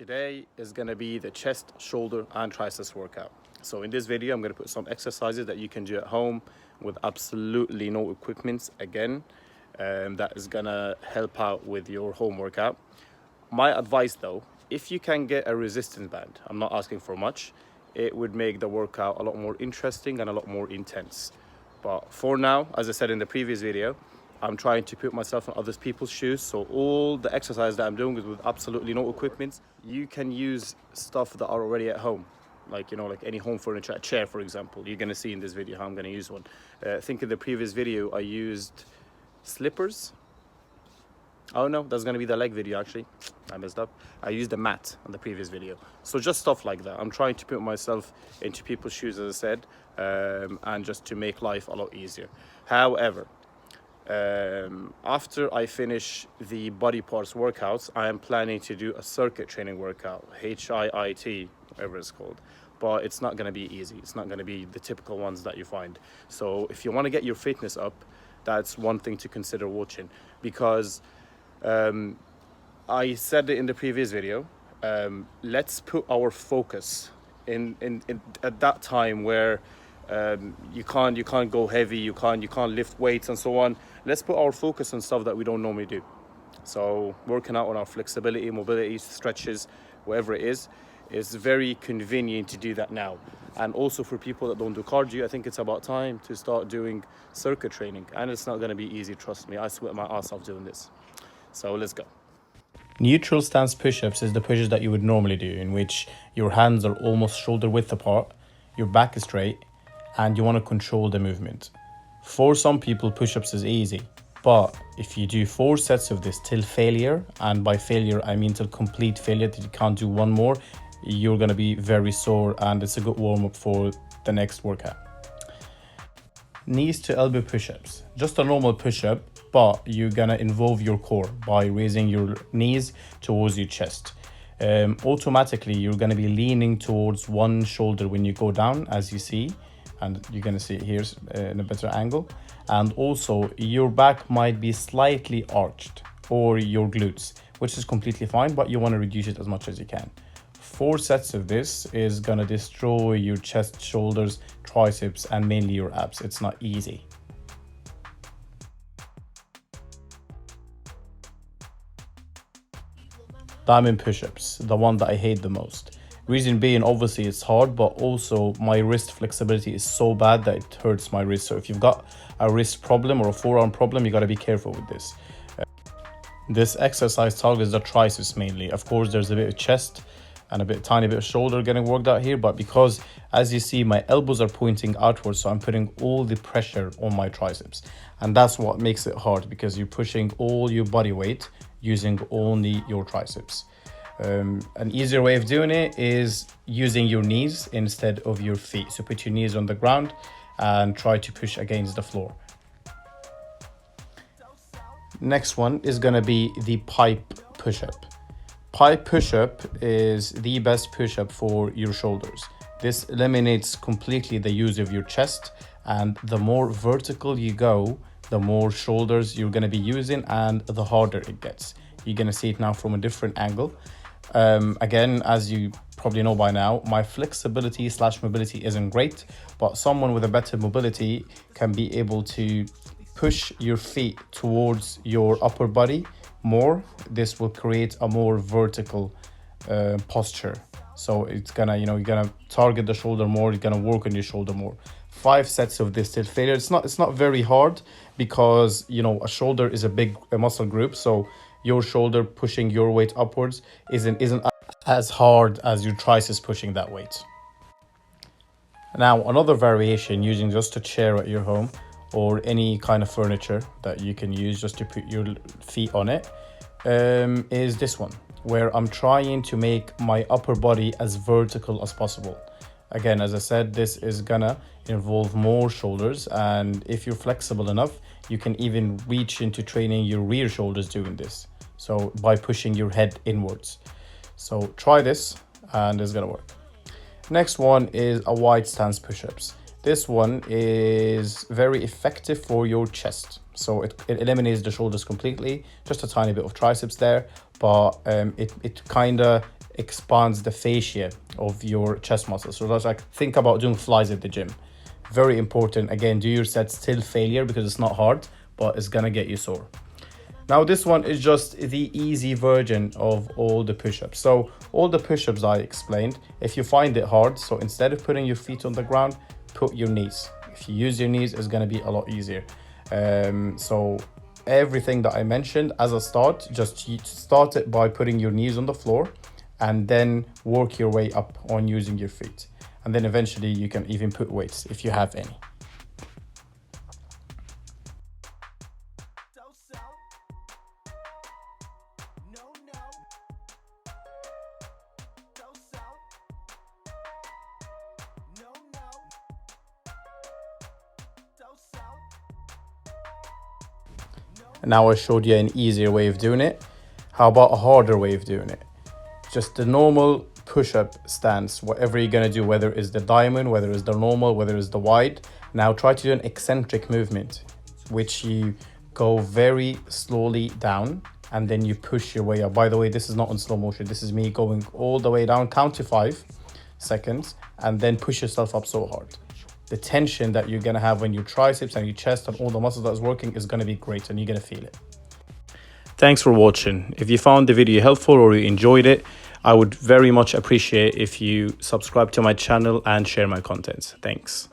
Today is going to be the chest, shoulder and triceps workout. So in this video, I'm going to put some exercises that you can do at home with absolutely no equipment again. That is going to help out with your home workout. My advice though, if you can get a resistance band, I'm not asking for much, it would make the workout a lot more interesting and a lot more intense. But for now, as I said in the previous video, I'm trying to put myself in other people's shoes. So all the exercise that I'm doing is with absolutely no equipment. You can use stuff that are already at home. Like any home furniture, a chair, for example. You're gonna see in this video how I'm gonna use one. I think in the previous video, I used slippers. Oh no, that's gonna be the leg video actually. I messed up. I used a mat on the previous video. So just stuff like that. I'm trying to put myself into people's shoes, as I said, and just to make life a lot easier. However, after I finish the body parts workouts, I am planning to do a circuit training workout, HIIT, whatever it's called. But it's not going to be easy. It's not going to be the typical ones that you find. So if you want to get your fitness up, that's one thing to consider watching. Because I said it in the previous video, let's put our focus in at that time where you can't go heavy, you can't lift weights and so on. Let's put our focus on stuff that we don't normally do. So working out on our flexibility, mobility, stretches, whatever it is very convenient to do that now. And also for people that don't do cardio, I think it's about time to start doing circuit training. And it's not going to be easy, trust me. I sweat my ass off doing this. So let's go. Neutral stance push-ups is the pushes that you would normally do, in which your hands are almost shoulder width apart, your back is straight, and you want to control the movement. For some people, push-ups is easy, but if you do 4 sets of this till failure, and by failure I mean till complete failure, that you can't do one more, you're going to be very sore, and it's a good warm-up for the next workout. Knees to elbow push-ups, just a normal push-up, but you're going to involve your core by raising your knees towards your chest. Automatically you're going to be leaning towards one shoulder when you go down, as you see, and you're going to see it here in a better angle. And also your back might be slightly arched, or your glutes, which is completely fine, but you want to reduce it as much as you can. 4 sets of this is going to destroy your chest, shoulders, triceps, and mainly your abs. It's not easy. Diamond push-ups, the one that I hate the most. Reason being, obviously it's hard, but also my wrist flexibility is so bad that it hurts my wrist. So if you've got a wrist problem or a forearm problem, you got to be careful with this. This exercise targets the triceps mainly. Of course, there's a bit of chest and tiny bit of shoulder getting worked out here, but because, as you see, my elbows are pointing outwards, so I'm putting all the pressure on my triceps. And that's what makes it hard, because you're pushing all your body weight using only your triceps. An easier way of doing it is using your knees instead of your feet. So put your knees on the ground and try to push against the floor. Next one is going to be the pipe push-up. Pipe push-up is the best push-up for your shoulders. This eliminates completely the use of your chest, and the more vertical you go, the more shoulders you're going to be using and the harder it gets. You're going to see it now from a different angle. Again, as you probably know by now, my flexibility / mobility isn't great, but someone with a better mobility can be able to push your feet towards your upper body more. This will create a more vertical posture. So it's gonna, you're gonna target the shoulder more, you're gonna work on your shoulder more. 5 sets of this till failure. It's not very hard, because a shoulder is a muscle group, so your shoulder pushing your weight upwards isn't as hard as your triceps pushing that weight. Now, another variation using just a chair at your home or any kind of furniture that you can use just to put your feet on it, is this one, where I'm trying to make my upper body as vertical as possible. Again, as I said, this is gonna involve more shoulders, and if you're flexible enough, you can even reach into training your rear shoulders doing this. So by pushing your head inwards. So try this and it's gonna work. Next one is a wide stance push-ups. This one is very effective for your chest. So it eliminates the shoulders completely, just a tiny bit of triceps there, but it kind of expands the fascia of your chest muscle. So that's like, think about doing flies at the gym. Very important. Again, do your sets till failure because it's not hard, but it's gonna get you sore. Now this one is just the easy version of all the push-ups. So all the push-ups I explained, if you find it hard, so instead of putting your feet on the ground, put your knees. If you use your knees, it's gonna be a lot easier. So everything that I mentioned as a start, just start it by putting your knees on the floor and then work your way up on using your feet. And then eventually you can even put weights if you have any. Now I showed you an easier way of doing it. How about a harder way of doing it? Just the normal push-up stance, whatever you're gonna do, whether it's the diamond, whether it's the normal, whether it's the wide. Now try to do an eccentric movement, which you go very slowly down and then you push your way up. By the way, this is not in slow motion. This is me going all the way down, count to 5 seconds, and then push yourself up so hard. The tension that you're gonna have when your triceps and your chest and all the muscles that's working is gonna be great and you're gonna feel it. Thanks for watching. If you found the video helpful or you enjoyed it, I would very much appreciate if you subscribe to my channel and share my content. Thanks.